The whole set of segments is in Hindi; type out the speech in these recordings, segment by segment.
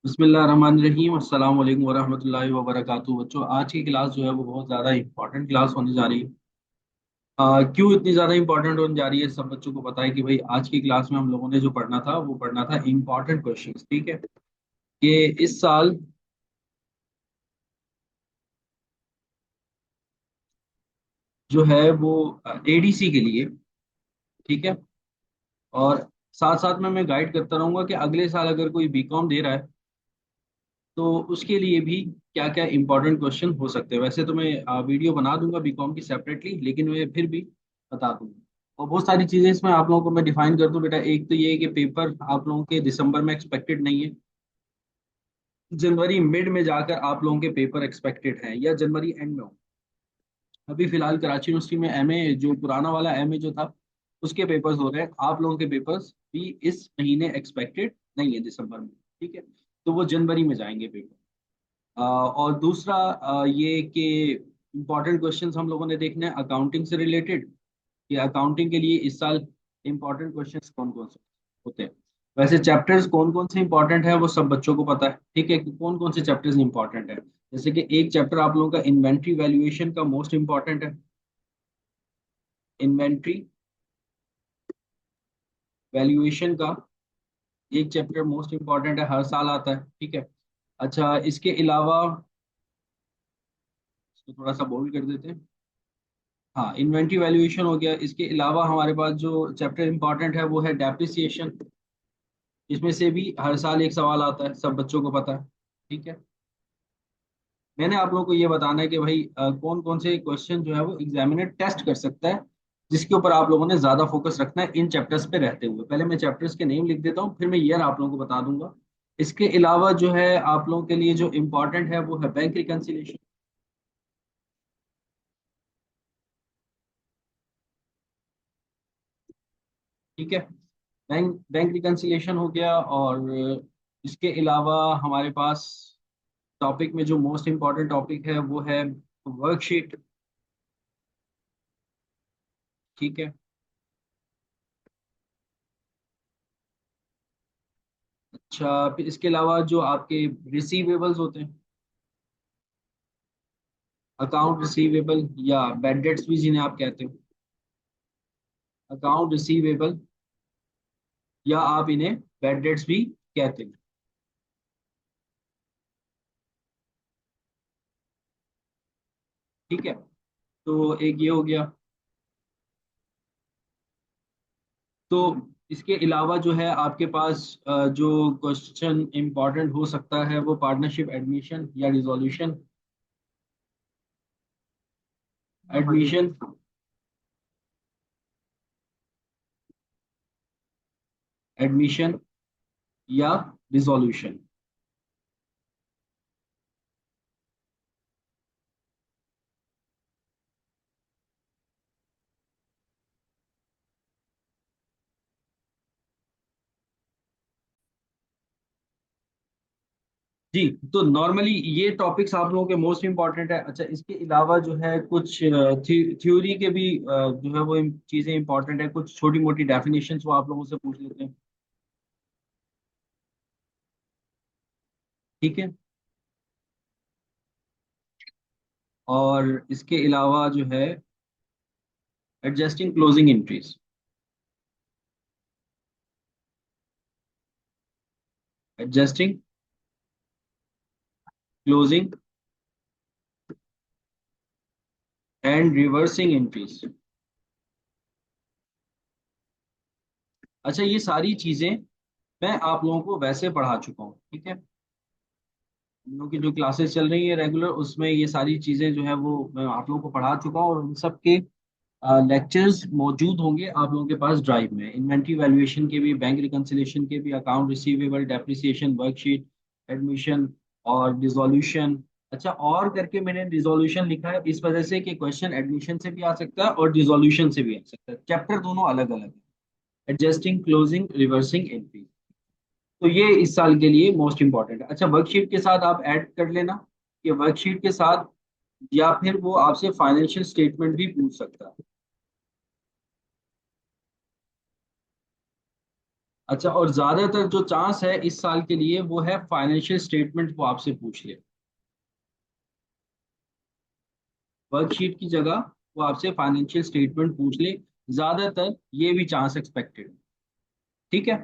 बिस्मिल्लाहिर्रहमानिर्रहीम अस्सलाम वालेकुम वरहमतुल्लाहि वबरकातुहू। बच्चों, आज की क्लास जो है वो बहुत ज़्यादा इंपॉर्टेंट क्लास होने जा रही है। क्यों इतनी ज़्यादा इंपॉर्टेंट होने जा रही है, सब बच्चों को पता है कि भाई आज की क्लास में हम लोगों ने जो पढ़ना था वो पढ़ना था इंपॉर्टेंट क्वेश्चंस। ठीक है, कि इस साल जो है वो एडीसी के लिए, ठीक है, और साथ साथ में मैं गाइड करता रहूंगा कि अगले साल अगर कोई बीकॉम दे रहा है तो उसके लिए भी क्या क्या इंपॉर्टेंट क्वेश्चन हो सकते हैं। वैसे तो मैं वीडियो बना दूंगा बीकॉम की सेपरेटली, लेकिन मैं फिर भी बता दूंगा। और बहुत सारी चीजें इसमें आप लोगों को मैं डिफाइन कर दूं बेटा। एक तो ये है कि पेपर आप लोगों के दिसंबर में एक्सपेक्टेड नहीं है, जनवरी मिड में जाकर आप लोगों के पेपर एक्सपेक्टेड हैं या जनवरी एंड में हो। अभी फिलहाल कराची यूनिवर्सिटी में एमए, जो पुराना वाला एमए जो था, उसके पेपर्स हो रहे हैं। आप लोगों के पेपर्स भी इस महीने एक्सपेक्टेड नहीं है दिसंबर में। ठीक है, तो वो जनवरी में जाएंगे पेपर। और दूसरा ये कि इम्पोर्टेंट क्वेश्चंस हम लोगों ने देखने हैं अकाउंटिंग से रिलेटेड, कि अकाउंटिंग के लिए इस साल इम्पोर्टेंट क्वेश्चंस कौन कौन से होते हैं। वैसे चैप्टर्स कौन कौन से इंपॉर्टेंट है वो सब बच्चों को पता है। ठीक है, कि कौन कौन से चैप्टर्स इंपॉर्टेंट है। जैसे कि एक चैप्टर आप लोगों का इन्वेंट्री वैल्यूएशन का मोस्ट इंपॉर्टेंट है। इन्वेंट्री वैल्यूएशन का एक चैप्टर मोस्ट इंपॉर्टेंट है, हर साल आता है। ठीक है, अच्छा इसके अलावा इसको थोड़ा सा बोल्ड कर देते हैं। हाँ, इन्वेंट्री वैल्यूएशन हो गया। इसके अलावा हमारे पास जो चैप्टर इंपॉर्टेंट है वो है डेप्रिसिएशन। इसमें से भी हर साल एक सवाल आता है, सब बच्चों को पता है। ठीक है, मैंने आप लोगों को ये बताना है कि भाई कौन कौन से क्वेश्चन जो है वो एग्जामिनर टेस्ट कर सकता है, जिसके ऊपर आप लोगों ने ज्यादा फोकस रखना है इन चैप्टर्स पे रहते हुए। पहले मैं चैप्टर्स के नेम लिख देता हूँ, फिर मैं ईयर आप लोगों को बता दूंगा। इसके अलावा जो है आप लोगों के लिए जो इम्पोर्टेंट है वो है बैंक रिकन्सिलेशन। ठीक है, बैंक बैंक रिकन्सिलेशन हो गया। और इसके अलावा हमारे पास टॉपिक में जो मोस्ट इम्पॉर्टेंट टॉपिक है वो है वर्कशीट। ठीक है, अच्छा फिर इसके अलावा जो आपके रिसीवेबल्स होते हैं, अकाउंट रिसीवेबल या बैड डेट्स भी जिन्हें आप कहते हो, अकाउंट रिसीवेबल या आप इन्हें बैड डेट्स भी कहते हैं। ठीक है, तो एक ये हो गया। तो इसके अलावा जो है आपके पास जो क्वेश्चन इंपॉर्टेंट हो सकता है वो पार्टनरशिप एडमिशन या रिजोल्यूशन। एडमिशन, एडमिशन या रिजोल्यूशन। जी, तो नॉर्मली ये टॉपिक्स आप लोगों के मोस्ट इंपॉर्टेंट है। अच्छा इसके अलावा जो है कुछ थ्योरी के भी जो है वो चीज़ें इंपॉर्टेंट है, कुछ छोटी मोटी डेफिनेशंस वो आप लोगों से पूछ लेते हैं। ठीक है, और इसके अलावा जो है adjusting closing entries, adjusting closing and reversing entries. अच्छा ये सारी चीज़ें मैं आप लोगों को वैसे पढ़ा चुका हूँ। ठीक है, हम लोग की जो क्लासेस चल रही है रेगुलर, उसमें ये सारी चीज़ें जो है वो मैं आप लोगों को पढ़ा चुका हूँ, और उन सब के लेक्चर्स मौजूद होंगे आप लोगों के पास ड्राइव में। इन्वेंट्री वैल्यूएशन के भी, बैंक रिकंसिलेशन के भी, account receivable, depreciation, worksheet, admission और डिसोल्यूशन। अच्छा और करके मैंने डिसोल्यूशन लिखा है इस वजह से कि क्वेश्चन एडमिशन से भी आ सकता है और डिसोल्यूशन से भी आ सकता है। चैप्टर दोनों अलग अलग है, एडजस्टिंग क्लोजिंग रिवर्सिंग एंट्री। तो ये इस साल के लिए मोस्ट इंपॉर्टेंट है। अच्छा वर्कशीट के साथ आप ऐड कर लेना कि वर्कशीट के साथ, या फिर वो आपसे फाइनेंशियल स्टेटमेंट भी पूछ सकता है। अच्छा, और ज्यादातर जो चांस है इस साल के लिए वो है फाइनेंशियल स्टेटमेंट वो आपसे पूछ ले। वर्कशीट की जगह वो आपसे फाइनेंशियल स्टेटमेंट पूछ ले, ज्यादातर ये भी चांस एक्सपेक्टेड। ठीक है।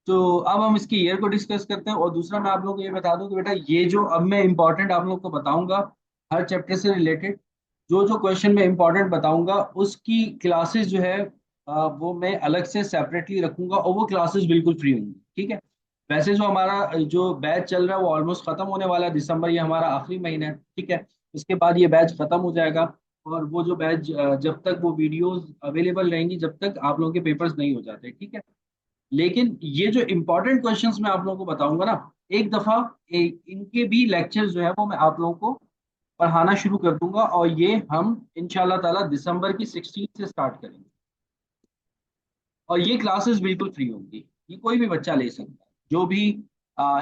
तो अब हम इसके ईयर को डिस्कस करते हैं, और दूसरा मैं आप लोगों को ये बता दूं कि बेटा ये जो अब मैं इंपॉर्टेंट आप लोग को बताऊंगा हर चैप्टर से रिलेटेड, जो जो क्वेश्चन मैं इंपॉर्टेंट बताऊंगा उसकी क्लासेस जो है वो मैं अलग से सेपरेटली रखूंगा, और वो क्लासेस बिल्कुल फ्री होंगी। ठीक है। वैसे जो हमारा जो बैच चल रहा है वो ऑलमोस्ट खत्म होने वाला है, दिसंबर ये हमारा आखिरी महीना है। ठीक है। उसके बाद ये बैच खत्म हो जाएगा। और वो जो बैच जब तक वो वीडियोस अवेलेबल रहेंगी, जब तक आप लोगों के पेपर्स नहीं हो जाते। ठीक है। लेकिन ये जो इंपॉर्टेंट क्वेश्चंस मैं आप लोगों को बताऊंगा ना, एक दफा इनके भी लेक्चर्स जो है वो मैं आप लोगों को पढ़ाना शुरू कर दूंगा, और ये हम इंशाल्लाह ताला दिसंबर की 16 से स्टार्ट करेंगे। और ये क्लासेस बिल्कुल फ्री होंगी, ये कोई भी बच्चा ले सकता है, जो भी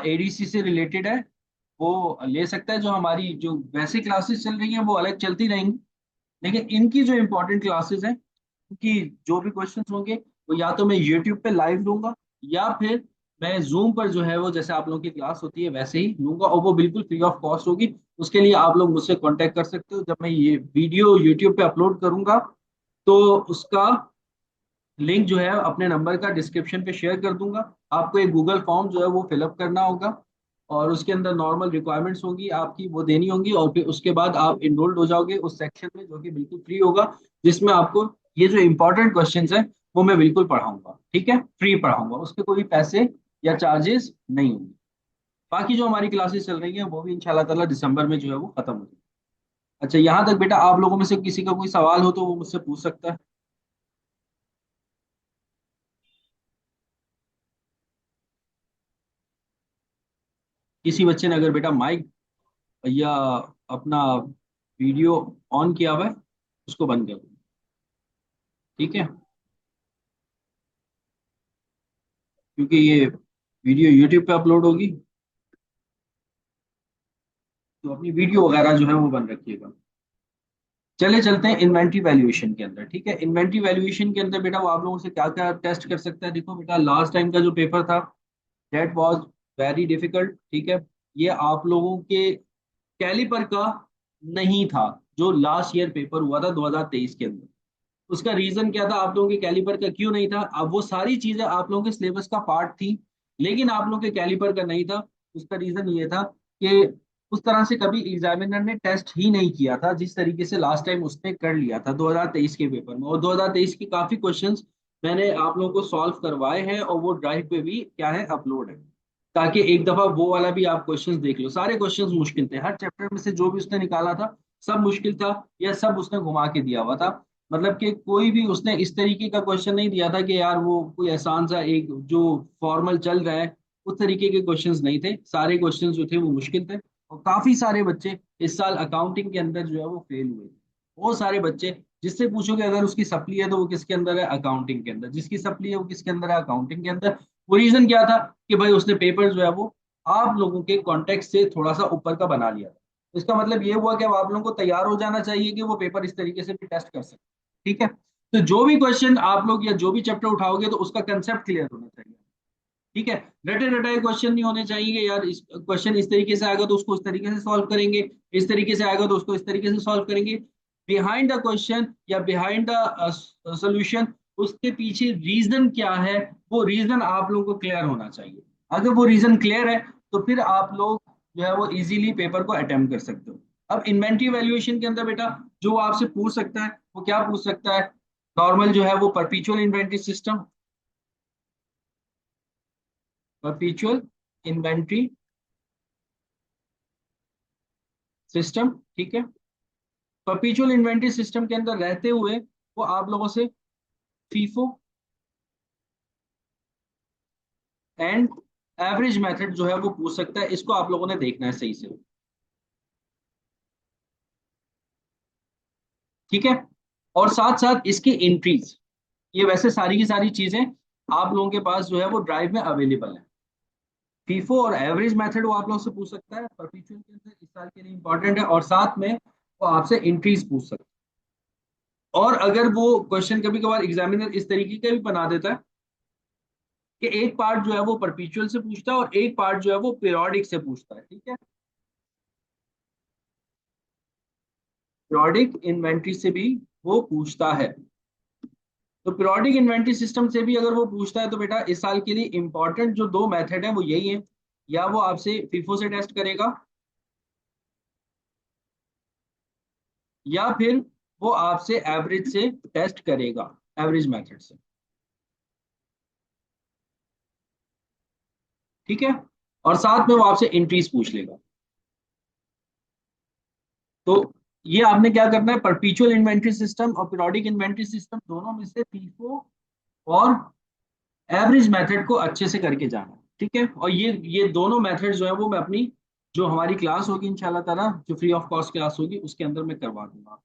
एडीसी से रिलेटेड है वो ले सकता है। जो हमारी जो वैसे क्लासेस चल रही हैं वो अलग चलती रहेंगी, लेकिन इनकी जो इंपॉर्टेंट क्लासेस हैं, क्योंकि जो भी क्वेश्चंस होंगे वो या तो मैं यूट्यूब पे लाइव लूंगा, या फिर मैं जूम पर जो है वो जैसे आप लोगों की क्लास होती है वैसे ही लूंगा, और वो बिल्कुल फ्री ऑफ कॉस्ट होगी। उसके लिए आप लोग मुझसे कांटेक्ट कर सकते हो। जब मैं ये वीडियो यूट्यूब पे अपलोड करूंगा तो उसका लिंक जो है अपने नंबर का डिस्क्रिप्शन पे शेयर कर दूंगा। आपको एक गूगल फॉर्म जो है वो फिलअप करना होगा, और उसके अंदर नॉर्मल रिक्वायरमेंट्स होंगी आपकी, वो देनी होंगी, और फिर उसके बाद आप इनरोल्ड हो जाओगे उस सेक्शन में जो कि बिल्कुल फ्री होगा, जिसमें आपको ये जो इंपॉर्टेंट क्वेश्चंस हैं वो मैं बिल्कुल पढ़ाऊंगा। ठीक है, फ्री पढ़ाऊंगा, उसके कोई पैसे या चार्जेस नहीं होंगे। बाकी जो हमारी क्लासेस चल रही हैं वो भी इंशाल्लाह ताला दिसंबर में जो है वो खत्म हो जाएगी। अच्छा, यहाँ तक बेटा आप लोगों में से किसी का कोई सवाल हो तो वो मुझसे पूछ सकता है। किसी बच्चे ने अगर बेटा माइक या अपना वीडियो ऑन किया हुआ है उसको बंद कर दो। ठीक है, क्योंकि ये वीडियो यूट्यूब पे अपलोड होगी, तो अपनी वीडियो वगैरह जो है वो बंद रखिएगा। चले चलते हैं इन्वेंटरी वैल्यूएशन के अंदर। ठीक है, इन्वेंटरी वैल्यूएशन के अंदर बेटा वो आप लोगों से क्या क्या टेस्ट कर सकता है। देखो बेटा, लास्ट टाइम का जो पेपर था दैट वाज वेरी डिफिकल्ट। ठीक है, ये आप लोगों के कैलिपर का नहीं था, जो लास्ट ईयर पेपर हुआ था 2023 के अंदर। उसका रीजन क्या था, आप लोगों के कैलिपर का क्यों नहीं था? अब वो सारी चीजें आप लोगों के सिलेबस का पार्ट थी, लेकिन आप लोगों के कैलिपर का नहीं था। उसका रीजन ये था कि उस तरह से कभी एग्जामिनर ने टेस्ट ही नहीं किया था जिस तरीके से लास्ट टाइम उसने कर लिया था 2023 के पेपर में। और 2023 के काफी क्वेश्चंस मैंने आप लोगों को सॉल्व करवाए हैं, और वो ड्राइव पे भी क्या है, अपलोड है, ताकि एक दफा वो वाला भी आप क्वेश्चंस देख लो। सारे क्वेश्चंस मुश्किल थे, हर चैप्टर में से जो भी उसने निकाला था सब मुश्किल था, या सब उसने घुमा के दिया हुआ था। मतलब कि कोई भी उसने इस तरीके का क्वेश्चन नहीं दिया था कि यार वो कोई आसान सा एक जो फॉर्मल चल रहा है उस तरीके के क्वेश्चंस नहीं थे। सारे क्वेश्चंस जो थे वो मुश्किल थे, और काफी सारे बच्चे इस साल अकाउंटिंग के अंदर जो है वो फेल हुए। वो सारे बच्चे, जिससे पूछोगे अगर उसकी सप्ली है तो वो किसके अंदर है, अकाउंटिंग के अंदर। जिसकी सप्ली है वो किसके अंदर है, अकाउंटिंग के अंदर। वो रीजन क्या था कि भाई उसने पेपर जो है वो आप लोगों के कॉन्टेक्स्ट से थोड़ा सा ऊपर का बना लिया था। इसका मतलब ये हुआ कि अब आप लोगों को तैयार हो जाना चाहिए कि वो पेपर इस तरीके से भी टेस्ट कर सकते। ठीक है, तो जो भी क्वेश्चन आप लोग या जो भी चैप्टर उठाओगे तो उसका कंसेप्ट क्लियर होना चाहिए। ठीक है, रटे रटाए क्वेश्चन नहीं होने चाहिए यार, इस क्वेश्चन इस तरीके से आएगा तो उसको इस तरीके से सॉल्व करेंगे, इस तरीके से आएगा तो उसको इस तरीके से सॉल्व करेंगे। बिहाइंड द क्वेश्चन या बिहाइंड द सोल्यूशन, उसके पीछे रीजन क्या है, वो रीजन आप लोगों को क्लियर होना चाहिए। अगर वो रीजन क्लियर है तो फिर आप लोग जो है वो इजीली पेपर को अटेम्प्ट कर सकते हो। अब इन्वेंटरी वैल्यूएशन के अंदर बेटा जो आपसे पूछ सकता है वो क्या पूछ सकता है, नॉर्मल जो है वो perpetual inventory system, perpetual inventory system. ठीक है, परपेचुअल इन्वेंटरी सिस्टम के अंदर रहते हुए वो आप लोगों से फीफो एंड एवरेज मेथड जो है वो पूछ सकता है। इसको आप लोगों ने देखना है सही से। ठीक है, और साथ साथ इसकी एंट्रीज, ये वैसे सारी की सारी चीजें आप लोगों के पास जो है वो ड्राइव में अवेलेबल है। फीफो और एवरेज मेथड वो आप लोगों से पूछ सकता है परपेचुअल के अंदर, इस साल के लिए इंपॉर्टेंट है, और साथ में वो आपसे एंट्रीज पूछ सकता है। और अगर वो क्वेश्चन कभी कभार एग्जामिनर इस तरीके का भी बना देता है कि एक पार्ट जो है वो परपेचुअल से पूछता है और एक पार्ट जो है वो पीरियोडिक से पूछता है, ठीक है। पीरियोडिक इन्वेंटरी से भी वो पूछता है। तो पीरियोडिक इन्वेंटरी सिस्टम से भी अगर वो पूछता है तो बेटा इस साल के लिए इंपॉर्टेंट जो दो मेथड है वो यही है, या वो आपसे फीफो से टेस्ट करेगा, या फिर वो आपसे एवरेज से टेस्ट करेगा, एवरेज मेथड से, ठीक है। और साथ में वो आपसे इंट्रीज पूछ लेगा। तो ये आपने क्या करना है, परपेचुअल इन्वेंटरी सिस्टम और पीरियोडिक इन्वेंटरी सिस्टम दोनों में से फीफो और एवरेज मेथड को अच्छे से करके जाना है, ठीक है। और ये दोनों मेथड जो है वो मैं अपनी जो हमारी क्लास होगी इंशाल्लाह ताला, जो फ्री ऑफ कॉस्ट क्लास होगी उसके अंदर मैं करवा दूंगा,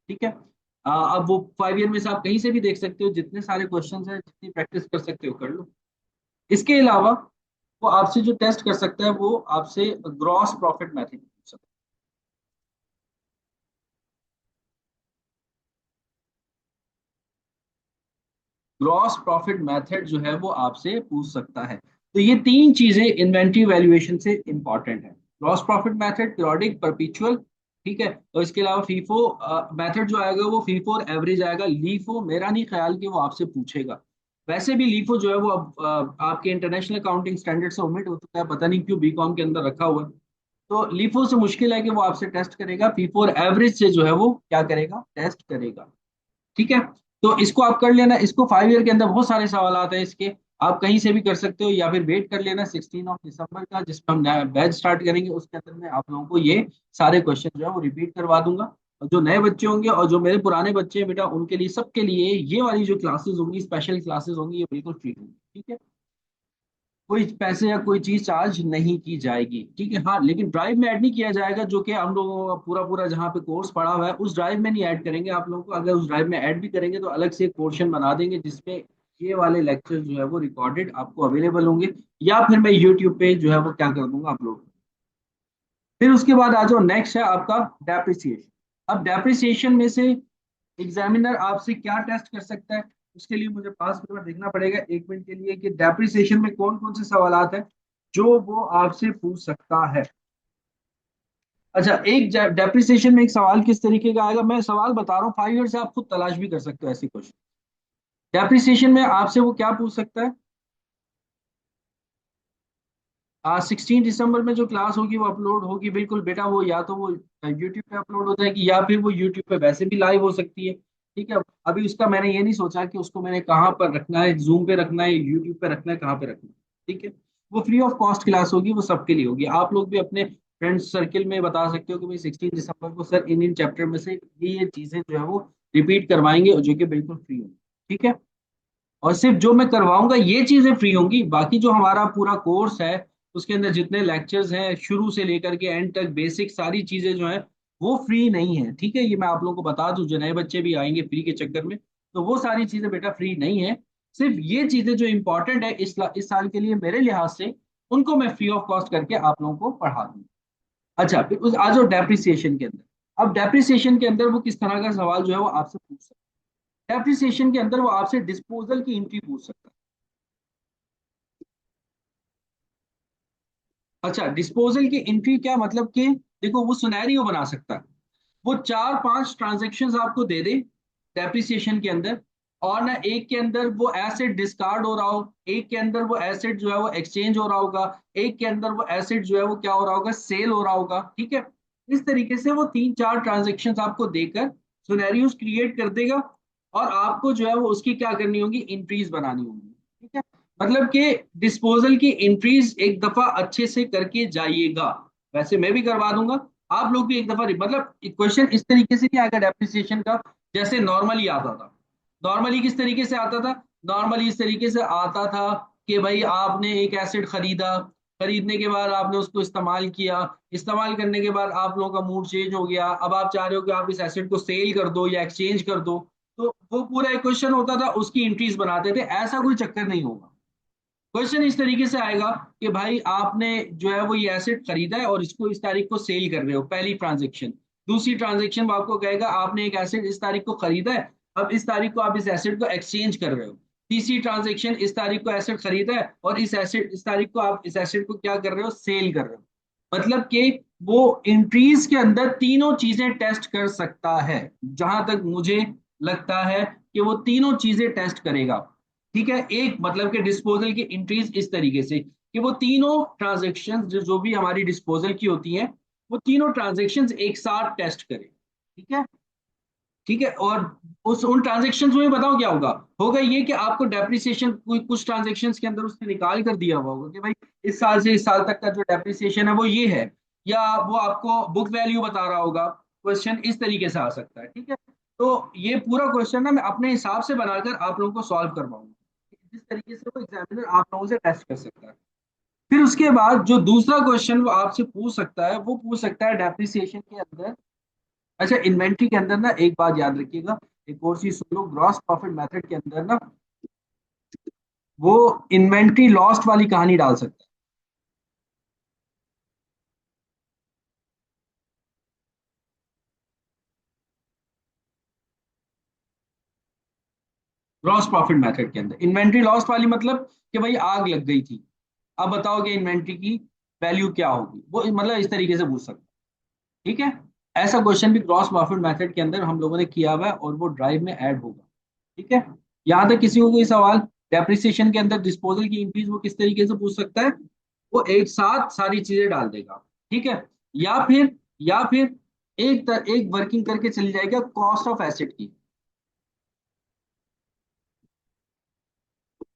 ठीक है। अब वो 5 ईयर में से आप कहीं से भी देख सकते हो, जितने सारे क्वेश्चन है, जितनी प्रैक्टिस कर सकते हो कर लो। इसके अलावा वो आपसे जो टेस्ट कर सकता है वो आपसे ग्रॉस प्रॉफिट मेथड पूछ सकता है। ग्रॉस प्रॉफिट मेथड जो है वो आपसे पूछ सकता है। तो ये तीन चीजें इन्वेंटरी वैल्यूएशन से इंपॉर्टेंट है, gross profit method, periodic, perpetual, ठीक है। और इसके अलावा फीफो मेथड जो आएगा वो फीफो और एवरेज आएगा। लीफो मेरा नहीं ख्याल कि वो आपसे पूछेगा। वैसे भी लीफो जो है वो अब आपके इंटरनेशनल अकाउंटिंग स्टैंडर्ड से ओमिट हो चुका है, पता नहीं क्यों बीकॉम के अंदर रखा हुआ है। तो लीफो से मुश्किल है कि वो आपसे टेस्ट करेगा, फीफो और एवरेज से जो है वो क्या करेगा, टेस्ट करेगा, ठीक है। तो इसको आप कर लेना, इसको 5 ईयर के अंदर बहुत सारे सवाल आते हैं इसके, आप कहीं से भी कर सकते हो, या फिर वेट कर लेना 16 दिसंबर का जिसमें हम नया बैच स्टार्ट करेंगे, उसके अंदर मैं आप लोगों को ये सारे क्वेश्चन जो है वो रिपीट करवा दूंगा। और जो नए बच्चे होंगे और जो मेरे पुराने बच्चे हैं बेटा, उनके लिए, सबके लिए ये वाली जो क्लासेस होंगी, स्पेशल क्लासेस होंगी, ये बिल्कुल फ्री होंगी, ठीक है। कोई पैसे या कोई चीज चार्ज नहीं की जाएगी, ठीक है। हाँ, लेकिन ड्राइव में ऐड नहीं किया जाएगा, जो कि हम लोगों का पूरा पूरा जहाँ पे कोर्स पड़ा हुआ है उस ड्राइव में नहीं ऐड करेंगे आप लोगों को। अगर उस ड्राइव में ऐड भी करेंगे तो अलग से एक पोर्शन बना देंगे जिसमें ये वाले लेक्चर जो है वो रिकॉर्डेड आपको अवेलेबल होंगे, या फिर मैं यूट्यूब पे जो है वो क्या कर दूंगा अपलोड। फिर उसके बाद आ जाओ, नेक्स्ट है आपका डेप्रिसिएशन। अब डेप्रिसिएशन में से एग्जामिनर आपसे क्या टेस्ट कर सकता है, उसके लिए मुझे पास पेपर देखना पड़ेगा 1 मिनट के लिए, कि डेप्रिसिएशन में कौन कौन से सवाल है जो वो आपसे पूछ सकता है। अच्छा, एक डेप्रिसिएशन में एक सवाल किस तरीके का आएगा, मैं सवाल बता रहा हूँ, 5 ईयर से आप खुद तलाश भी कर सकते हो ऐसे क्वेश्चन। डेप्रिसिएशन में आपसे वो क्या पूछ सकता है, आज 16 दिसंबर में जो क्लास होगी वो अपलोड होगी, बिल्कुल बेटा, वो या तो वो यूट्यूब पे अपलोड हो जाएगी, या फिर वो यूट्यूब पे वैसे भी लाइव हो सकती है, ठीक है। अभी उसका मैंने ये नहीं सोचा कि उसको मैंने कहाँ पर रखना है, जूम पे रखना है, यूट्यूब पे रखना है, कहाँ पे रखना है, ठीक है। वो फ्री ऑफ कॉस्ट क्लास होगी, वो सबके लिए होगी। आप लोग भी अपने फ्रेंड्स सर्किल में बता सकते हो कि भाई 16 दिसंबर को सर इन इन चैप्टर में से ये चीजें जो है वो रिपीट करवाएंगे, और जो कि बिल्कुल फ्री होंगी, ठीक है। और सिर्फ जो मैं करवाऊंगा ये चीजें फ्री होंगी, बाकी जो हमारा पूरा कोर्स है उसके अंदर जितने लेक्चर्स हैं शुरू से लेकर के एंड तक, बेसिक सारी चीजें जो है वो फ्री नहीं है, ठीक है। ये मैं आप लोगों को बता दूं, जो नए बच्चे भी आएंगे फ्री के चक्कर में, तो वो सारी चीजें बेटा फ्री नहीं है। सिर्फ ये चीजें जो इंपॉर्टेंट है इस साल के लिए मेरे लिहाज से, उनको मैं फ्री ऑफ कॉस्ट करके आप लोगों को पढ़ा दूंगा। अच्छा, फिर उस आ जाओ डेप्रिसिएशन के अंदर। अब डेप्रिसिएशन के अंदर वो किस तरह का सवाल जो है वो आपसे पूछ सकता है। डेप्रिसिएशन के अंदर वो आपसे डिस्पोजल की एंट्री पूछ सकता है। अच्छा, डिस्पोजल की एंट्री क्या मतलब कि देखो, वो सिनेरियो बना सकता है, वो 4-5 ट्रांजेक्शन आपको दे दे डेप्रिसिएशन के अंदर, और ना एक के अंदर वो एसेट डिस्कार्ड हो रहा हो, एक के अंदर वो एसेट जो है वो एक्सचेंज हो रहा होगा, एक के अंदर वो एसेट जो है वो क्या हो रहा होगा, सेल हो रहा होगा, ठीक है। इस तरीके से वो 3-4 ट्रांजेक्शन आपको देकर सिनेरियोस क्रिएट कर देगा, और आपको जो है वो उसकी क्या करनी होगी, एंट्रीज बनानी होगी, ठीक है। मतलब कि डिस्पोजल की एंट्रीज एक दफा अच्छे से करके जाइएगा, वैसे मैं भी करवा दूंगा, आप लोग भी एक दफा, मतलब क्वेश्चन इस तरीके से नहीं आएगा डेप्रिसिएशन का जैसे नॉर्मली आता था। नॉर्मली किस तरीके से आता था, नॉर्मली इस तरीके से आता था कि भाई आपने एक एसिड खरीदा, खरीदने के बाद आपने उसको इस्तेमाल किया, इस्तेमाल करने के बाद आप लोगों का मूड चेंज हो गया, अब आप चाह रहे हो कि आप इस एसिड को सेल कर दो या एक्सचेंज कर दो, तो वो पूरा एक क्वेश्चन होता था, उसकी एंट्रीज बनाते थे। ऐसा कोई चक्कर नहीं होगा, क्वेश्चन इस तरीके से आएगा कि भाई आपने जो है वो ये एसेट खरीदा है और इसको इस तारीख को सेल कर रहे हो, पहली ट्रांजेक्शन। दूसरी ट्रांजेक्शन वो आपको कहेगा आपने एक एसेट इस तारीख को खरीदा है, अब इस तारीख को आप इस एसेट को एक्सचेंज कर रहे हो। तीसरी ट्रांजेक्शन इस तारीख को एसेट खरीदा है और इस तारीख को आप इस एसेट को क्या कर रहे हो, सेल कर रहे हो। मतलब कि वो इंट्रीज के अंदर तीनों चीजें टेस्ट कर सकता है। जहां तक मुझे लगता है कि वो तीनों चीजें टेस्ट करेगा। ठीक है, एक मतलब कि डिस्पोजल की इंट्रीज इस तरीके से कि वो तीनों ट्रांजेक्शन जो भी हमारी डिस्पोजल की होती हैं, वो तीनों ट्रांजेक्शन एक साथ टेस्ट करे। ठीक है। ठीक है, और उस उन ट्रांजेक्शन में बताओ क्या होगा। होगा ये कि आपको डेप्रिसिएशन कुछ ट्रांजेक्शन के अंदर उसने निकाल कर दिया हुआ होगा कि भाई इस साल से इस साल तक का जो डेप्रिसिएशन है वो ये है, या वो आपको बुक वैल्यू बता रहा होगा। क्वेश्चन इस तरीके से आ सकता है। ठीक है, तो ये पूरा क्वेश्चन ना मैं अपने हिसाब से बनाकर आप लोगों को सॉल्व करवाऊंगा, जिस तरीके से वो एग्जामिनर आप लोगों से टेस्ट कर सकता है। फिर उसके बाद जो दूसरा क्वेश्चन वो आपसे पूछ सकता है, वो पूछ सकता है डेप्रिसिएशन के अंदर। अच्छा, इन्वेंट्री के अंदर ना एक बात याद रखिएगा, एक और चीज सुन लो, ग्रॉस प्रॉफिट मेथड के अंदर ना वो इन्वेंट्री लॉस्ट वाली कहानी डाल सकता है। ग्रॉस प्रॉफिट मेथड के अंदर इन्वेंट्री लॉस्ट वाली मतलब कि भाई आग लग गई थी, अब बताओ कि इन्वेंट्री की वैल्यू क्या होगी, वो मतलब इस तरीके से पूछ सकता है। ठीक है, ऐसा क्वेश्चन भी ग्रॉस प्रॉफिट मेथड के अंदर हम लोगों ने किया हुआ है और वो ड्राइव में ऐड होगा। ठीक है, यहाँ तक किसी को कोई सवाल। डेप्रिसिएशन के अंदर डिस्पोजल की इंक्रीज वो किस तरीके से पूछ सकता है, वो एक साथ सारी चीजें डाल देगा। ठीक है, या फिर एक वर्किंग करके चली जाएगा कॉस्ट ऑफ एसेट की।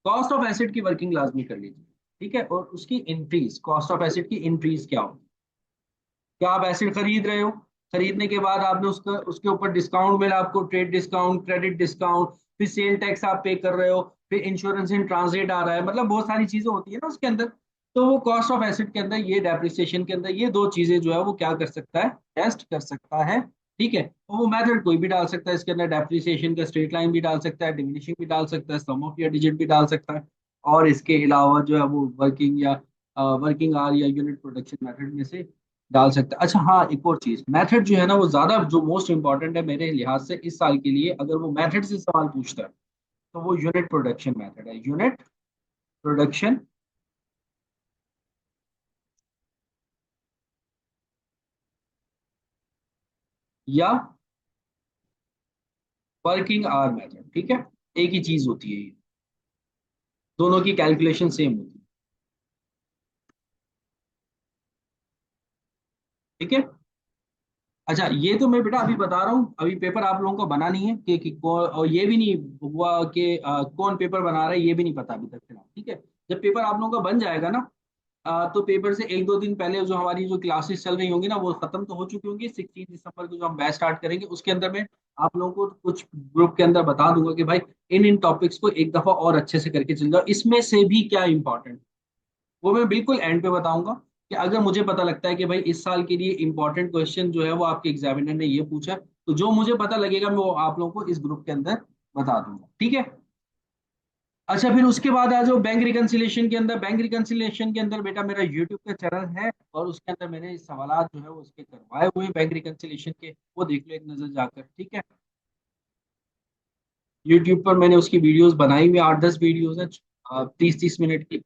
कॉस्ट ऑफ एसेट की वर्किंग लाजमी कर लीजिए। ठीक है, और उसकी इंक्रीज, कॉस्ट ऑफ एसेट की इंक्रीज क्या हो। क्या आप एसिड खरीद रहे हो, खरीदने के बाद आपने उसका उसके ऊपर डिस्काउंट मिला आपको, ट्रेड डिस्काउंट, क्रेडिट डिस्काउंट, फिर सेल टैक्स आप पे कर रहे हो, फिर इंश्योरेंस इन ट्रांजिट आ रहा है, मतलब बहुत सारी चीजें होती है ना उसके अंदर। तो वो कॉस्ट ऑफ एसेट के अंदर, ये डेप्रिसिएशन के अंदर, ये दो चीजें जो है वो क्या कर सकता है, टेस्ट कर सकता है। ठीक है, और वो मेथड कोई भी डाल सकता है इसके अंदर, डेप्रिसिएशन का स्ट्रेट लाइन भी डाल सकता है, डिमिनिशिंग भी डाल सकता है, सम ऑफ या डिजिट भी डाल सकता है। और इसके अलावा जो है वो वर्किंग या वर्किंग आवर या यूनिट प्रोडक्शन मेथड में से डाल सकते हैं। अच्छा हाँ, एक और चीज, मेथड जो है ना वो ज्यादा जो मोस्ट इंपॉर्टेंट है मेरे लिहाज से इस साल के लिए, अगर वो मेथड से सवाल पूछता है तो वो यूनिट प्रोडक्शन मेथड है, यूनिट प्रोडक्शन या वर्किंग आवर मेथड। ठीक है, एक ही चीज होती है ये, दोनों की कैलकुलेशन सेम होती है। ठीक है। अच्छा, ये तो मैं बेटा अभी बता रहा हूँ, अभी पेपर आप लोगों को बना नहीं है और ये भी नहीं हुआ कि कौन पेपर बना रहा है, ये भी नहीं पता अभी तक फिलहाल। ठीक है, जब पेपर आप लोगों का बन जाएगा ना, तो पेपर से एक दो दिन पहले जो हमारी जो क्लासेस चल रही होंगी ना वो खत्म तो हो चुकी होंगी, 16 दिसंबर को जो हम बैच स्टार्ट करेंगे उसके अंदर में आप लोगों को कुछ ग्रुप के अंदर बता दूंगा कि भाई इन इन टॉपिक्स को एक दफा और अच्छे से करके चल जाओ, इसमें से भी क्या इंपॉर्टेंट, वो मैं बिल्कुल एंड पे बताऊंगा। कि अगर मुझे पता लगता है कि भाई इस साल के लिए इंपॉर्टेंट क्वेश्चन जो है वो आपके एग्जामिनर ने ये पूछा, तो जो मुझे पता लगेगा मैं वो आप लोगों को इस ग्रुप के अंदर बता दूंगा। ठीक है। अच्छा, फिर उसके बाद आ जाओ बैंक रिकंसिलेशन के अंदर। बैंक रिकंसिलेशन के अंदर बेटा मेरा यूट्यूब का चैनल है और उसके अंदर मैंने सवाल जो है वो उसके करवाए हुए हैं बैंक रिकंसिलेशन के, वो देख लो एक नजर जाकर। ठीक है, यूट्यूब पर मैंने उसकी वीडियोस बनाई हुई 8-10 वीडियोस है, 30-30 मिनट की।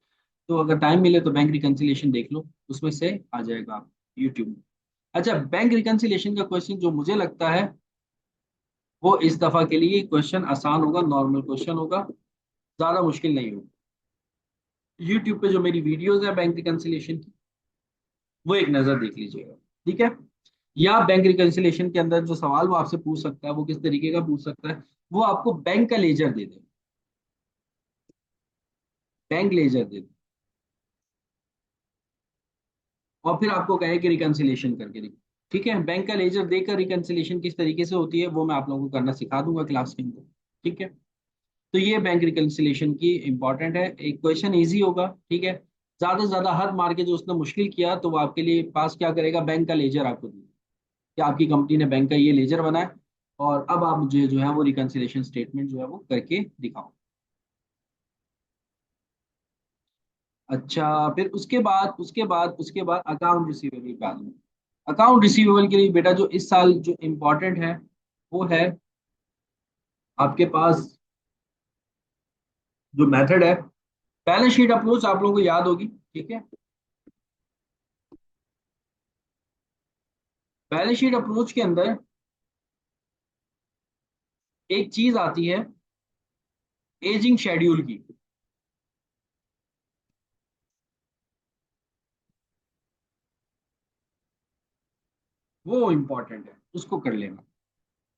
तो अगर टाइम मिले तो बैंक रिकंसिलेशन देख लो, उसमें से आ जाएगा आप यूट्यूब में। अच्छा, बैंक रिकंसिलेशन का क्वेश्चन जो मुझे लगता है वो इस दफा के लिए क्वेश्चन आसान होगा, नॉर्मल क्वेश्चन होगा, ज्यादा मुश्किल नहीं होगा। यूट्यूब पे जो मेरी वीडियोस है बैंक रिकंसिलेशन की, वो एक नजर देख लीजिएगा। ठीक है, या बैंक रिकंसिलेशन के अंदर जो सवाल वो आपसे पूछ सकता है वो किस तरीके का पूछ सकता है, वो आपको बैंक का लेजर दे दे, बैंक लेजर दे दे, और फिर आपको कहे कि रिकंसिलेशन करके देखो। ठीक है, बैंक का लेजर देकर रिकंसिलेशन किस तरीके से होती है वो मैं आप लोगों को करना सिखा दूंगा क्लास के अंदर। ठीक है, तो ये बैंक रिकंसिलेशन की इंपॉर्टेंट है, एक क्वेश्चन इजी होगा। ठीक है, ज्यादा से ज्यादा हद मार के जो उसने मुश्किल किया तो वो आपके लिए पास क्या करेगा, बैंक का लेजर आपको देगा कि आपकी कंपनी ने बैंक का ये लेजर बनाया और अब आप मुझे जो है वो रिकंसिलेशन स्टेटमेंट जो है वो करके दिखाओ। अच्छा, फिर उसके बाद अकाउंट रिसीवेबल पे आ जाओ। अकाउंट रिसीवेबल के लिए बेटा जो इस साल जो इम्पोर्टेंट है वो है आपके पास जो मेथड है, बैलेंस शीट अप्रोच आप लोगों को याद होगी, ठीक है। बैलेंस शीट अप्रोच के अंदर एक चीज आती है एजिंग शेड्यूल की। वो इंपॉर्टेंट है, उसको कर लेना।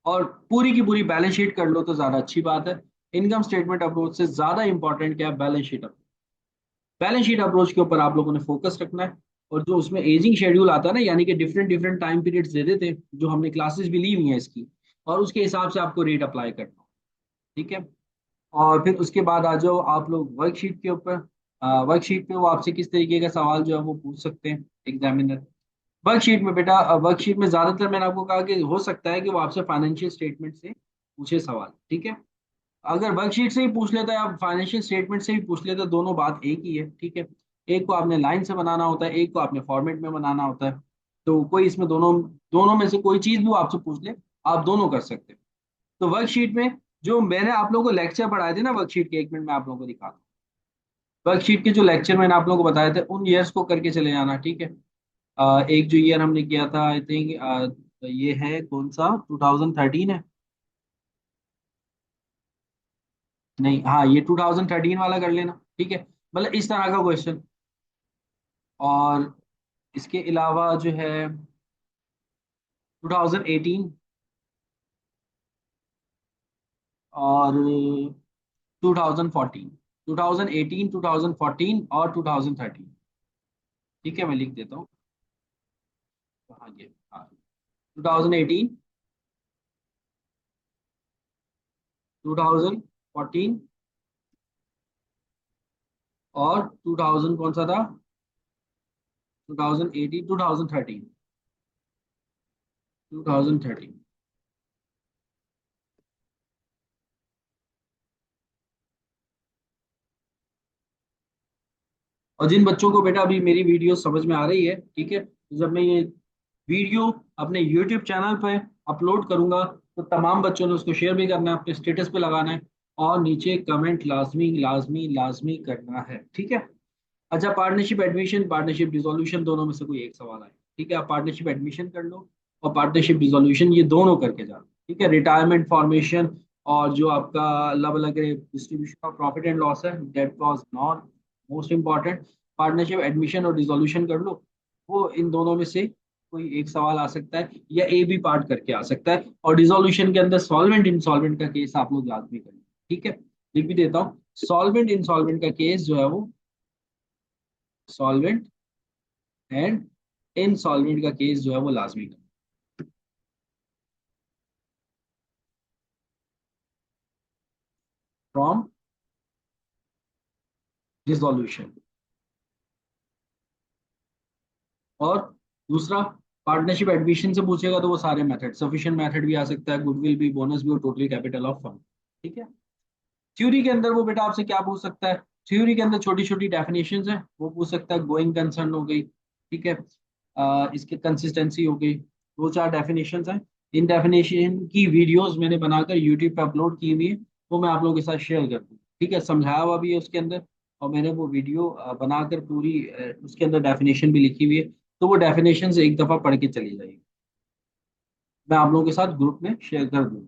और पूरी की पूरी बैलेंस शीट कर लो तो ज्यादा अच्छी बात है। इनकम स्टेटमेंट अप्रोच से ज्यादा इंपॉर्टेंट क्या है, balance sheet approach. Balance sheet approach के ऊपर आप लोगों ने फोकस रखना है। और जो उसमें एजिंग शेड्यूल आता है ना, यानी कि डिफरेंट डिफरेंट टाइम पीरियड्स दे देते हैं, जो हमने क्लासेस भी ली हुई हैं इसकी, और उसके हिसाब से आपको रेट अप्लाई करना हो, ठीक है। और फिर उसके बाद आ जाओ आप लोग वर्कशीट के ऊपर। वर्कशीट पे वो आपसे किस तरीके का सवाल जो है वो पूछ सकते हैं एग्जामिनर। वर्कशीट में बेटा, वर्कशीट में ज्यादातर मैंने आपको कहा कि हो सकता है कि वो आपसे फाइनेंशियल स्टेटमेंट से पूछे सवाल, ठीक है। अगर वर्कशीट से ही पूछ लेता है या फाइनेंशियल स्टेटमेंट से भी पूछ लेता है, दोनों बात एक ही है, ठीक है। एक को आपने लाइन से बनाना होता है, एक को आपने फॉर्मेट में बनाना होता है। तो कोई इसमें दोनों दोनों में से कोई चीज भी वो आपसे पूछ ले, आप दोनों कर सकते हैं। तो वर्कशीट में जो मैंने आप लोगों को लेक्चर पढ़ाए थे ना, वर्कशीट के, 1 मिनट में आप लोगों को दिखाता हूँ। वर्कशीट के जो लेक्चर मैंने आप लोगों को बताए थे उन ईयर्स को करके चले जाना, ठीक है। एक जो ईयर हमने किया था, आई थिंक ये है कौन सा, 2013 है। नहीं, हाँ, ये 2013 वाला कर लेना, ठीक है। मतलब इस तरह का क्वेश्चन। और इसके अलावा जो है 2018 और 2014, 2018, 2014 और 2013, ठीक है। मैं लिख देता हूँ। हाँ, ये, हाँ, 2018, 2014 और 2000 कौन सा था, 2018, 2013, 2013। और जिन बच्चों को बेटा अभी मेरी वीडियो समझ में आ रही है, ठीक है, तो जब मैं ये वीडियो अपने यूट्यूब चैनल पे अपलोड करूंगा तो तमाम बच्चों ने उसको शेयर भी करना है, अपने स्टेटस पे लगाना है, और नीचे कमेंट लाजमी लाजमी लाजमी करना है, ठीक है। अच्छा, पार्टनरशिप एडमिशन, पार्टनरशिप डिसोल्यूशन, दोनों में से कोई एक सवाल आए, ठीक है। आप पार्टनरशिप एडमिशन कर लो और पार्टनरशिप डिसोल्यूशन, ये दोनों करके जाओ, ठीक है। रिटायरमेंट फॉर्मेशन और जो आपका अलग अलग distribution of profit and loss है, that was not most important. Partnership admission और डिसोल्यूशन कर लो। वो इन दोनों में से कोई एक सवाल आ सकता है, या ए बी पार्ट करके आ सकता है। और डिसोल्यूशन के अंदर सॉल्वेंट इंसॉल्वेंट का केस आप लोग लाजमी करें, ठीक है। लिख भी देता हूँ, सॉल्वेंट इंसॉल्वेंट का केस जो है वो, सॉल्वेंट एंड इनसॉल्वेंट का केस जो है वो लाजमी कर, फ्रॉम डिसोल्यूशन। और दूसरा, पार्टनरशिप एडमिशन से पूछेगा तो वो सारे मेथड, सफिशिएंट मेथड भी आ सकता है, गुडविल भी, बोनस भी, और टोटल कैपिटल ऑफ फंड, ठीक है। थ्योरी के अंदर वो बेटा आपसे क्या पूछ सकता है, थ्योरी के अंदर छोटी छोटी डेफिनेशन है, वो पूछ सकता है। गोइंग कंसर्न हो गई, ठीक है। इसके कंसिस्टेंसी हो गई, दो चार डेफिनेशन हैं। इन डेफिनेशन की वीडियोस मैंने बनाकर यूट्यूब पे अपलोड की हुई है, वो मैं आप लोगों के साथ शेयर कर दूँ, ठीक है। समझाया हुआ भी है उसके अंदर, और मैंने वो वीडियो बनाकर पूरी उसके अंदर डेफिनेशन भी लिखी हुई है। तो वो डेफिनेशन एक दफ़ा पढ़ के चली जाएगी, मैं आप लोगों के साथ ग्रुप में शेयर कर दूँ।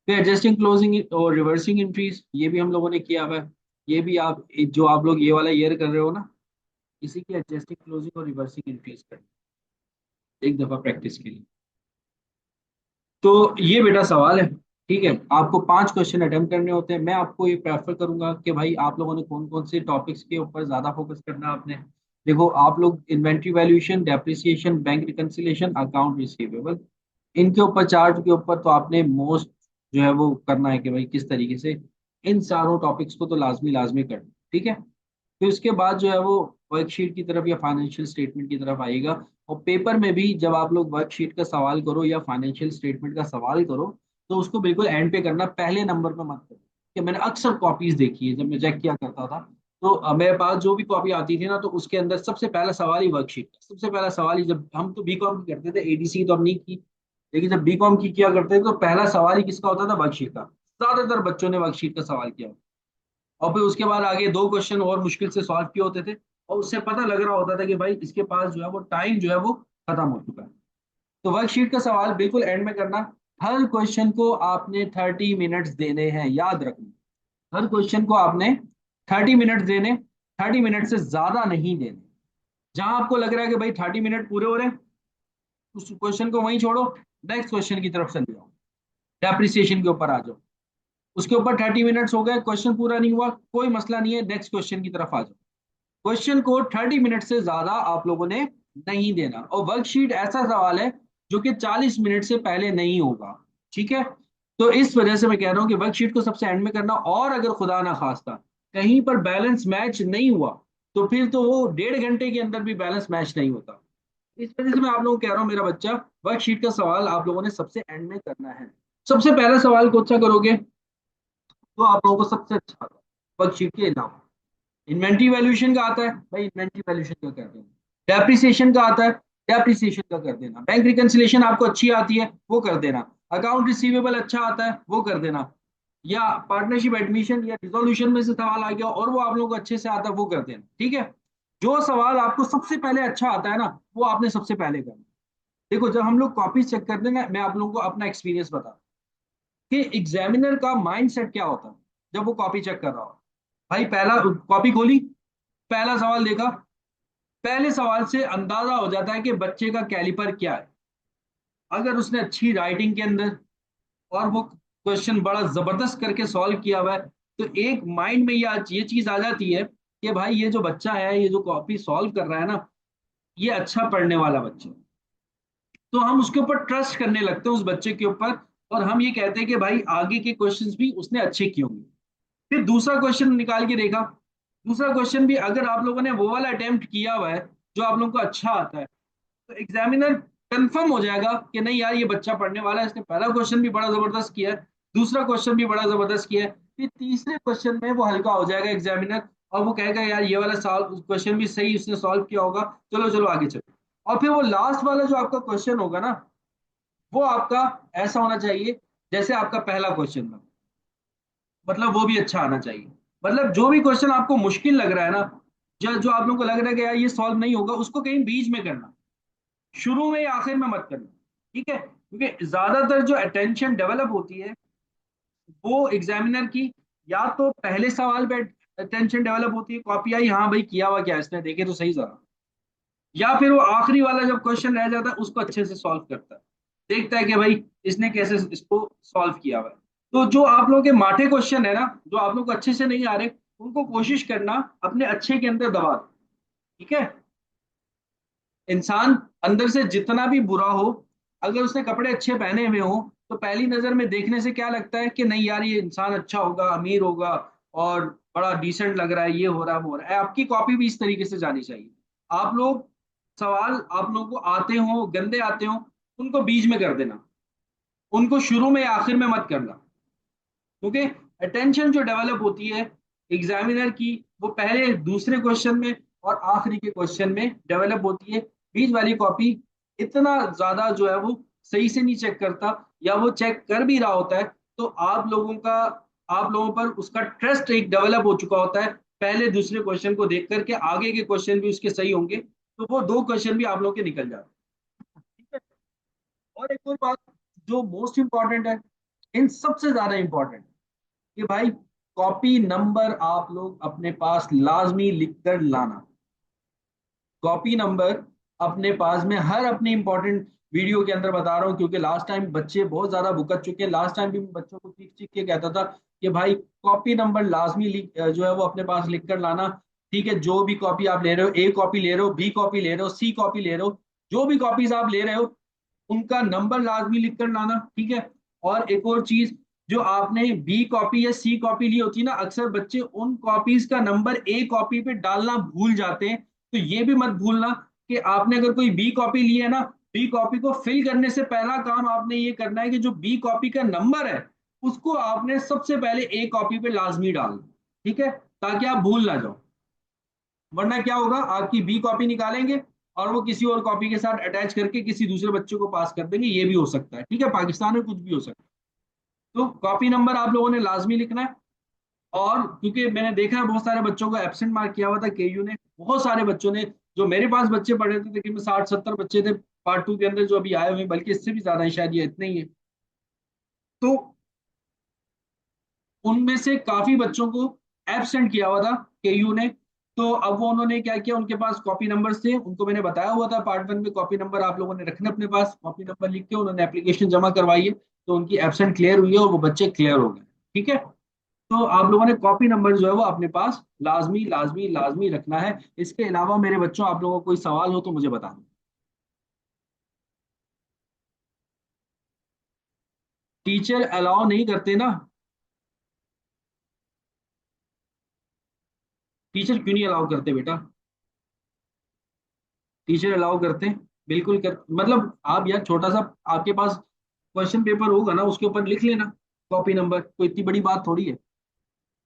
फिर एडजस्टिंग क्लोजिंग और रिवर्सिंग एंट्रीज, ये भी हम लोगों ने किया हुआ है। ये भी आप, जो आप लोग ये वाला ईयर कर रहे हो ना, इसी की एडजस्टिंग क्लोजिंग और रिवर्सिंग एंट्रीज कर एक दफा प्रैक्टिस के लिए। तो ये बेटा सवाल है, ठीक है। आपको 5 क्वेश्चन अटेम्प्ट करने होते हैं। मैं आपको ये प्रेफर करूंगा कि भाई आप लोगों ने कौन कौन से टॉपिक्स के ऊपर ज्यादा फोकस करना है आपने। देखो, आप लोग inventory valuation, depreciation, bank reconciliation, account receivable, इनके ऊपर, चार्ट के ऊपर तो आपने मोस्ट जो है वो करना है कि भाई किस तरीके से इन चारों टॉपिक्स को तो लाजमी लाजमी करना, ठीक है। फिर उसके बाद जो है वो वर्कशीट की तरफ या फाइनेंशियल स्टेटमेंट की तरफ आएगा। और पेपर में भी जब आप लोग वर्कशीट का सवाल करो या फाइनेंशियल स्टेटमेंट का सवाल करो, तो उसको बिल्कुल एंड पे करना, पहले नंबर पे मत करो। कि मैंने अक्सर कॉपीज देखी है, जब मैं चेक किया करता था, तो मेरे पास जो भी कॉपी आती थी ना, तो उसके अंदर सबसे पहला सवाल ही वर्कशीट, सबसे पहला सवाल ही, जब हम तो बीकॉम की करते थे, एडीसी तो हम नहीं की, लेकिन जब बीकॉम की किया करते थे तो पहला सवाल ही किसका होता था, वर्कशीट का। ज्यादातर बच्चों ने वर्कशीट का सवाल किया। और फिर उसके बाद आगे दो क्वेश्चन और मुश्किल से सॉल्व किए होते थे, और उससे पता लग रहा होता था कि भाई इसके पास जो है वो टाइम जो है वो खत्म हो चुका है। तो वर्कशीट का सवाल बिल्कुल एंड में करना। हर क्वेश्चन को आपने 30 मिनट्स देने हैं, याद रखना। हर क्वेश्चन को आपने 30 मिनट्स देने, 30 मिनट से ज्यादा नहीं देने। जहां आपको लग रहा है कि भाई 30 मिनट पूरे हो रहे हैं, उस क्वेश्चन को वहीं छोड़ो, नेक्स्ट क्वेश्चन की तरफ चले जाओ, डेप्रिसिएशन के ऊपर आ जाओ। उसके ऊपर 30 मिनट्स हो गए, क्वेश्चन पूरा नहीं हुआ, कोई मसला नहीं है, नेक्स्ट क्वेश्चन की तरफ आ जाओ। क्वेश्चन को 30 मिनट से ज्यादा आप लोगों ने नहीं देना। और वर्कशीट ऐसा सवाल है जो कि 40 मिनट से पहले नहीं होगा, ठीक है। तो इस वजह से मैं कह रहा हूं कि वर्कशीट को सबसे एंड में करना। और अगर खुदा ना खास्ता कहीं पर बैलेंस मैच नहीं हुआ, तो फिर तो वो 1.5 घंटे के अंदर भी बैलेंस मैच नहीं होता। इस वजह से मैं आप लोगों को कह रहा हूँ मेरा बच्चा, वर्कशीट का सवाल आप लोगों ने सबसे एंड में करना है। सबसे पहला सवाल कौन सा करोगे, तो आप लोगों को सबसे अच्छा आता है वर्कशीट के अलावा। इन्वेंट्री वैल्यूएशन का आता है, भाई इन्वेंट्री वैल्यूएशन का कर देना। डेप्रिसिएशन का आता है, डेप्रिसिएशन का कर देना। बैंक रिकंसिलेशन आपको अच्छी आती है, वो कर देना। अकाउंट रिसीवेबल अच्छा आता है, वो कर देना। या पार्टनरशिप एडमिशन या डिसोल्यूशन में से सवाल आ गया और वो आप लोगों को अच्छे से आता है, वो कर देना, ठीक है। जो सवाल आपको सबसे पहले अच्छा आता है ना, वो आपने सबसे पहले करना। देखो जब हम लोग कॉपी चेक करते हैं ना, मैं आप लोगों को अपना एक्सपीरियंस बता कि एग्जामिनर का माइंड सेट क्या होता है जब वो कॉपी चेक कर रहा हो। भाई पहला कॉपी खोली, पहला सवाल देखा, पहले सवाल से अंदाजा हो जाता है कि बच्चे का कैलिपर क्या है। अगर उसने अच्छी राइटिंग के अंदर और वो क्वेश्चन बड़ा जबरदस्त करके सॉल्व किया हुआ है, तो एक माइंड में ये चीज आ जाती है कि भाई ये जो बच्चा है, ये जो कॉपी सॉल्व कर रहा है ना, ये अच्छा पढ़ने वाला बच्चा है। तो हम उसके ऊपर ट्रस्ट करने लगते हैं उस बच्चे के ऊपर, और हम ये कहते हैं कि भाई आगे के क्वेश्चंस भी उसने अच्छे किए होंगे। फिर दूसरा क्वेश्चन निकाल के देखा, दूसरा क्वेश्चन भी अगर आप लोगों ने वो वाला अटेम्प्ट किया हुआ है जो आप लोगों को अच्छा आता है, तो एग्जामिनर कंफर्म हो जाएगा कि नहीं यार ये बच्चा पढ़ने वाला है, इसने पहला क्वेश्चन भी बड़ा जबरदस्त किया है, दूसरा क्वेश्चन भी बड़ा जबरदस्त किया है। फिर तीसरे क्वेश्चन में वो हल्का हो जाएगा एग्जामिनर, और वो कहेगा यार ये वाला सॉल्व क्वेश्चन भी सही उसने सॉल्व किया होगा, चलो चलो आगे चलो। और फिर वो लास्ट वाला जो आपका क्वेश्चन होगा ना, वो आपका ऐसा होना चाहिए जैसे आपका पहला क्वेश्चन था। मतलब वो भी अच्छा आना चाहिए। मतलब जो भी क्वेश्चन आपको मुश्किल लग रहा है ना, जो जो आप लोगों को लग रहा है कि यार ये सॉल्व नहीं होगा, उसको कहीं बीच में करना, शुरू में या आखिर में मत करना, ठीक है। क्योंकि ज्यादातर जो अटेंशन डेवलप होती है वो एग्जामिनर की, या तो पहले सवाल पे अटेंशन डेवलप होती है, कॉपी आई हाँ भाई किया हुआ क्या है इसने, देखे तो सही जरा, या फिर वो आखिरी वाला जब क्वेश्चन रह जाता है उसको अच्छे से सॉल्व करता है, देखता है कि भाई इसने कैसे इसको सॉल्व किया हुआ है। तो जो आप लोगों के माठे क्वेश्चन है ना, जो आप लोग को अच्छे से नहीं आ रहे, उनको कोशिश करना अपने अच्छे के अंदर दबा दो, ठीक है। इंसान अंदर से जितना भी बुरा हो, अगर उसने कपड़े अच्छे पहने हुए हो, तो पहली नजर में देखने से क्या लगता है कि नहीं यार ये इंसान अच्छा होगा, अमीर होगा, और बड़ा डिसेंट लग रहा है, ये हो रहा है वो हो रहा है। आपकी कॉपी भी इस तरीके से जानी चाहिए। आप लोग सवाल आप लोगों को आते हो गंदे आते हो, उनको बीच में कर देना, उनको शुरू में या आखिर में मत करना। क्योंकि अटेंशन जो डेवलप होती है एग्जामिनर की, वो पहले दूसरे क्वेश्चन में और आखिरी के क्वेश्चन में डेवलप होती है। बीच वाली कॉपी इतना ज्यादा जो है वो सही से नहीं चेक करता, या वो चेक कर भी रहा होता है तो आप लोगों पर उसका ट्रस्ट एक डेवलप हो चुका होता है पहले दूसरे क्वेश्चन को देख करके, आगे के क्वेश्चन भी उसके सही होंगे, तो वो दो क्वेश्चन भी आप लोग के निकल जाते हैं, ठीक है। और एक और बात जो मोस्ट इंपॉर्टेंट है, इन सबसे ज्यादा इंपॉर्टेंट, कि भाई कॉपी नंबर आप लोग अपने पास लाजमी लिख कर लाना। कॉपी नंबर अपने पास में हर अपनी इंपॉर्टेंट वीडियो के अंदर बता रहा हूँ, क्योंकि लास्ट टाइम बच्चे बहुत ज्यादा भुगत चुके हैं। लास्ट टाइम भी मैं बच्चों को चीख चीख के कहता था कि भाई कॉपी नंबर लाजमी लिख जो है वो अपने पास लिख कर लाना, ठीक है। जो भी कॉपी आप ले रहे हो, ए कॉपी ले रहे हो, बी कॉपी ले रहे हो, सी कॉपी ले रहे हो, जो भी कॉपीज आप ले रहे हो उनका नंबर लाजमी लिख कर लाना, ठीक है। और एक और चीज, जो आपने बी कॉपी या सी कॉपी ली होती है ना, अक्सर बच्चे उन कॉपीज का नंबर ए कॉपी पे डालना भूल जाते हैं। तो ये भी मत भूलना कि आपने अगर कोई बी कॉपी ली है ना, बी कॉपी को फिल करने से पहला काम आपने ये करना है कि जो बी कॉपी का नंबर है उसको आपने सबसे पहले ए कॉपी पे लाजमी डालना, ठीक है, ताकि आप भूल ना जाओ। वरना क्या होगा, आपकी बी कॉपी निकालेंगे और वो किसी और कॉपी के साथ अटैच करके किसी दूसरे बच्चे को पास कर देंगे, ये भी हो सकता है, ठीक है। पाकिस्तान में कुछ भी हो सकता है। तो कॉपी नंबर आप लोगों ने लाजमी लिखना है। और क्योंकि मैंने देखा है बहुत सारे बच्चों को एब्सेंट मार्क किया हुआ था केयू ने, बहुत सारे बच्चों ने, जो मेरे पास बच्चे पढ़े थे तकरीबन 60-70 बच्चे थे पार्ट टू के अंदर जो अभी आए हुए हैं, बल्कि इससे भी ज्यादा है शायद, ये इतने ही है। तो उनमें से काफी बच्चों को एब्सेंट किया हुआ था केयू ने। तो अब वो उन्होंने क्या किया, उनके पास कॉपी नंबर्स थे, उनको मैंने बताया हुआ था पार्ट वन में कॉपी नंबर आप लोगों ने रखने अपने पास, कॉपी नंबर लिख के उन्होंने एप्लीकेशन जमा करवाई है। तो उनकी एब्सेंट क्लियर हुई है और वो बच्चे क्लियर हो गए। ठीक है। तो आप लोगों ने कॉपी नंबर जो है वो अपने पास लाजमी लाजमी लाजमी रखना है। इसके अलावा मेरे बच्चों, आप लोगों को कोई सवाल हो तो मुझे बता दो। टीचर अलाउ नहीं करते ना। टीचर क्यों नहीं अलाउ करते बेटा? टीचर अलाउ करते हैं, बिल्कुल कर, मतलब आप यार छोटा सा, आपके पास क्वेश्चन पेपर होगा ना, उसके ऊपर लिख लेना कॉपी नंबर, कोई इतनी बड़ी बात थोड़ी है।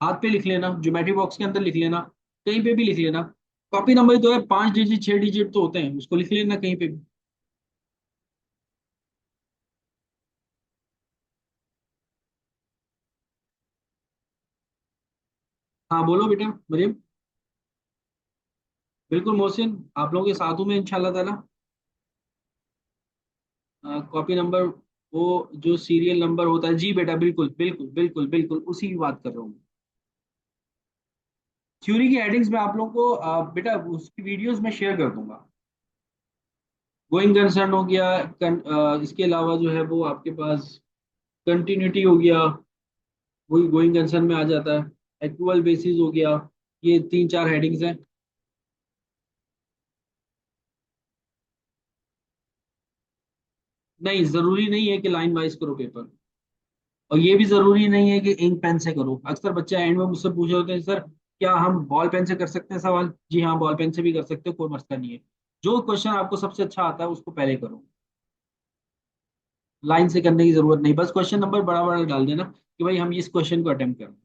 हाथ पे लिख लेना, ज्योमेट्री बॉक्स के अंदर लिख लेना, कहीं पे भी लिख लेना। कॉपी नंबर तो है, 5 डिजिट 6 डिजिट तो होते हैं, उसको लिख लेना कहीं पे भी। हाँ बोलो बेटा मरियम। बिल्कुल मोहसिन, आप लोगों के साथ हूँ मैं इंशाल्लाह ताला। कॉपी नंबर, वो जो सीरियल नंबर होता है, जी बेटा, बिल्कुल बिल्कुल बिल्कुल बिल्कुल उसी की बात कर रहा हूँ। थ्योरी की हेडिंग्स में आप लोगों को बेटा उसकी वीडियोस में शेयर कर दूंगा। गोइंग कंसर्न हो गया, इसके अलावा जो है वो आपके पास कंटिन्यूटी हो गया, वही गोइंग कंसर्न में आ जाता है। एक्चुअल बेसिस हो गया। ये 3-4 हेडिंग्स हैं। नहीं, जरूरी नहीं है कि लाइन वाइज करो पेपर। और ये भी जरूरी नहीं है कि इंक पेन से करो। अक्सर बच्चे एंड में मुझसे पूछे होते हैं, सर क्या हम बॉल पेन से कर सकते हैं सवाल? जी हाँ, बॉल पेन से भी कर सकते हो, कोई मसला नहीं है। जो क्वेश्चन आपको सबसे अच्छा आता है उसको पहले करो। लाइन से करने की जरूरत नहीं, बस क्वेश्चन नंबर बड़ा बड़ा डाल देना कि भाई हम इस क्वेश्चन को अटेम्प्ट करें।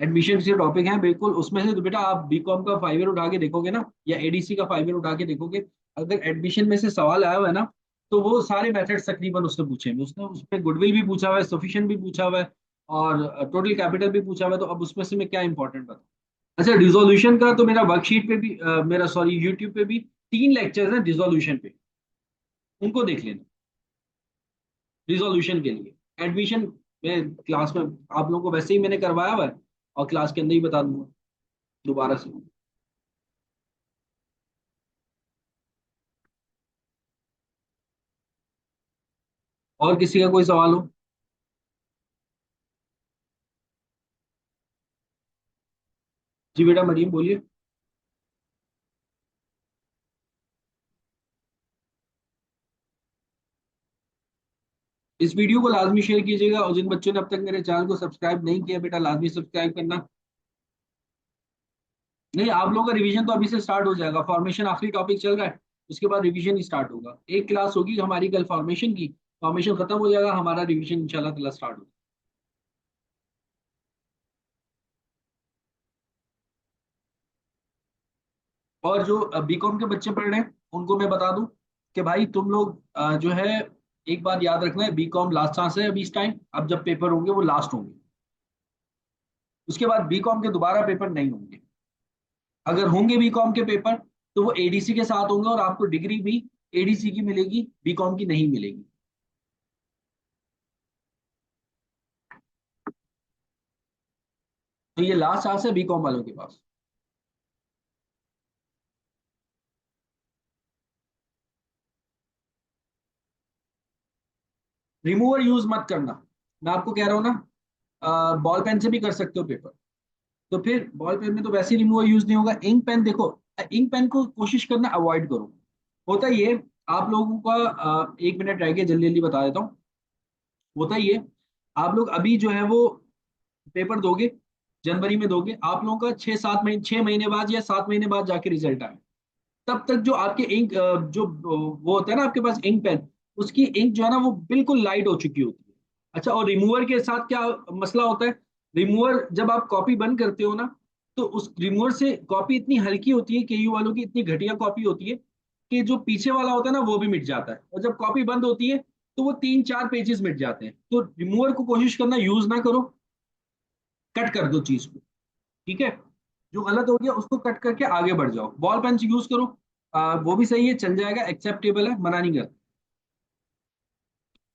एडमिशन के टॉपिक हैं बिल्कुल, उसमें से तो बेटा आप बीकॉम का 5 ईयर उठा के देखोगे ना, या एडीसी का 5 ईयर उठा के देखोगे, अगर एडमिशन में से सवाल आया हुआ है ना, तो वो सारे मेथड्स तकरीबन उसने पूछे हैं। उसने उसमें गुडविल भी पूछा हुआ है, सफिशिएंट भी पूछा हुआ है, और टोटल कैपिटल भी पूछा हुआ है। तो अब उसमें से मैं क्या इंपॉर्टेंट बताऊं? अच्छा, डिसोल्यूशन का तो मेरा वर्कशीट पे भी मेरा सॉरी यूट्यूब पे भी 3 लेक्चर्स हैं डिसोल्यूशन पे, उनको देख लेना। रिजोल्यूशन के लिए एडमिशन में क्लास में आप लोगों को वैसे ही मैंने करवाया हुआ है, और क्लास के अंदर ही बता दूंगा दोबारा से। और किसी का कोई सवाल हो? जी बेटा मरीम बोलिए। इस वीडियो को लाजमी शेयर कीजिएगा, और जिन बच्चों ने अब तक मेरे चैनल को सब्सक्राइब नहीं किया बेटा, लाजमी सब्सक्राइब करना। नहीं, आप लोगों का रिवीजन तो अभी से स्टार्ट हो जाएगा, फॉर्मेशन आखिरी टॉपिक चल रहा है, उसके बाद रिवीजन ही स्टार्ट होगा। एक क्लास होगी हमारी कल फॉर्मेशन की, फॉर्मेशन खत्म हो जाएगा, हमारा रिवीजन इंशाल्लाह ताला स्टार्ट होगा। और जो बीकॉम के बच्चे पढ़ रहे हैं उनको मैं बता दूं कि भाई तुम लोग जो है, एक बात याद रखना है, बीकॉम लास्ट चांस है अभी इस टाइम, अब जब पेपर होंगे वो लास्ट होंगे। उसके बाद बीकॉम के दोबारा पेपर नहीं होंगे। अगर होंगे बीकॉम के पेपर, तो वो एडीसी के साथ होंगे, और आपको डिग्री भी एडीसी की मिलेगी, बीकॉम की नहीं मिलेगी। तो ये लास्ट चांस है बीकॉम वालों के पास। रिमूवर यूज मत करना, मैं आपको कह रहा हूँ ना, बॉल पेन से भी कर सकते हो पेपर। तो फिर बॉल पेन में तो वैसे ही रिमूवर यूज नहीं होगा। इंक पेन देखो, इंक पेन को कोशिश करना अवॉइड करो। होता ये, आप लोगों का 1 मिनट रह गया, जल्दी जल्दी बता देता हूँ। होता ये, आप लोग अभी जो है वो पेपर दोगे, जनवरी में दोगे, आप लोगों का 6-7 महीने, 6 महीने बाद या 7 महीने बाद जाके रिजल्ट आए। तब तक जो आपके इंक जो वो होता है ना आपके पास इंक पेन, उसकी इंक जो है ना वो बिल्कुल लाइट हो चुकी होती है। अच्छा, और रिमूवर के साथ क्या मसला होता है? रिमूवर जब आप कॉपी बंद करते हो ना, तो उस रिमूवर से कॉपी इतनी हल्की होती है, केयू वालों की इतनी घटिया कॉपी होती है, कि जो पीछे वाला होता है ना वो भी मिट जाता है। और जब कॉपी बंद होती है, तो वो 3-4 पेजेस मिट जाते हैं। तो रिमूवर को कोशिश करना यूज ना करो, कट कर दो चीज को। ठीक है, जो गलत हो गया उसको कट करके आगे बढ़ जाओ। बॉल पेन यूज करो, वो भी सही है, चल जाएगा, एक्सेप्टेबल है, मना नहीं कर।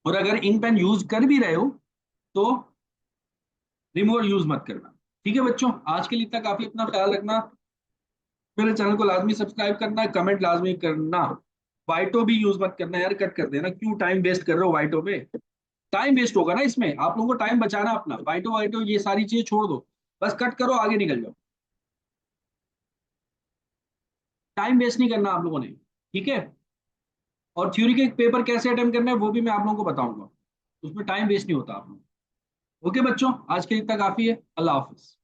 और अगर इंक पेन यूज कर भी रहे हो तो रिमूवर यूज मत करना। ठीक है बच्चों, आज के लिए इतना काफी। अपना ख्याल रखना, मेरे चैनल को लाजमी सब्सक्राइब करना, कमेंट लाजमी करना। वाइटो भी यूज मत करना यार, कट कर देना, क्यों टाइम वेस्ट कर रहे हो वाइटो पे। टाइम वेस्ट होगा ना इसमें, आप लोगों को टाइम बचाना अपना। वाइटो वाइटो ये सारी चीजें छोड़ दो, बस कट करो, आगे निकल जाओ। टाइम वेस्ट नहीं करना आप लोगों ने। ठीक है, और थ्योरी के पेपर कैसे अटेम्प्ट करना है वो भी मैं आप लोगों को बताऊंगा, उसमें टाइम वेस्ट नहीं होता आप लोग। ओके बच्चों, आज के लिए इतना काफी है। अल्लाह हाफिज।